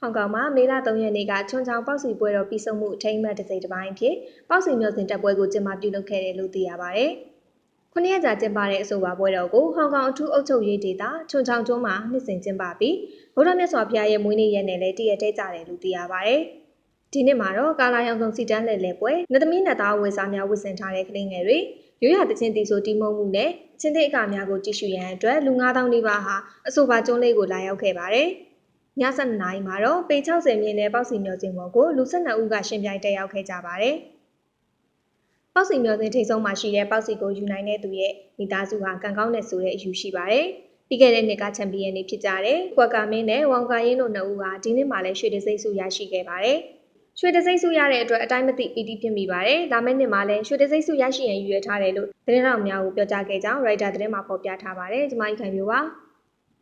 ဟောင်ကောင်မှာမေလ3ရက်နေ့ကချွန်ချောင်ပေါက်စီပွဲတော်ပြီးဆုံးမှုအထိမ်းအမှတ်တစ်စိတ်တစ်ပိုင်းဖြစ်ပေါက်စီမျိုးစင်တပ်ပွဲကိုကျင်းပပြုလုပ်ခဲ့တယ်လို့သိရပါတယ်။9ရက်ကြာကျင်းပတဲ့အဆိုပါပွဲတော်ကိုဟောင်ကောင်အထူးအုပ်ချုပ်ရေးဒေသချွန်ချောင်ကျွန်းမှာနှစ်စဉ်ကျင်းပပြီးဗုဒ္ဓမြတ်စွာဘုရားရဲ့မွေးနေ့ရက်နဲ့လည်းတည့်ရက်တည်းကြတယ်လို့သိရပါတယ်။ဒီနှစ်မှာတော့ကာလာရောင်စုံစီတန်းလဲပွဲနသမီးနတ်သားဝေစားများဝတ်ဆင်ထားတဲ့ကလေးငယ်တွေရိုးရာတချင်းတီဆိုတီးမုံမှုနဲ့ချင်းသေးအကများကိုကြည့်ရှုရန်အတွက်လူ9000နီးပါးဟာအဆိုပါကျွန်းလေးကိုလာရောက်ခဲ့ပါတယ်။ည7:00နာရီမှာတော့ပေ60မြင့်တဲ့ပေါက်စီမျိုးစင်ပေါ်ကိုလူ12ဦးကရှင်ပြိုင်တက်ရောက်ခဲ့ကြပါတယ်။ပေါက်စီမျိုးစင်ထိပ်ဆုံးမှာရှိတဲ့ပေါက်စီကိုယူနိုင်တဲ့သူရဲ့မိသားစုဟာကံကောင်းတဲ့ဆိုတဲ့အယူရှိပါတယ်။ပြီးခဲ့တဲ့နှစ်ကချန်ပီယံတွေဖြစ်ကြတဲ့ကွက်ကမင်းနဲ့ဝမ်ကာယင်းတို့နှစ်ဦးကဒီနှစ်မှာလည်းရွှေတံဆိပ်ဆုရရှိခဲ့ပါတယ်။ရွှေတံဆိပ်ဆုရတဲ့အတွက်အတိုင်းမသိပီတိဖြစ်မိပါတယ်။လာမယ့်နှစ်မှာလည်းရွှေတံဆိပ်ဆုရရှိရန်ရည်ရွယ်ထားတယ်လို့သတင်းတော်များကိုပြောကြားခဲ့ကြောင်းရိုက်တာသတင်းမှာဖော်ပြထားပါတယ်။ကျွန်မကြီးခံပြပါ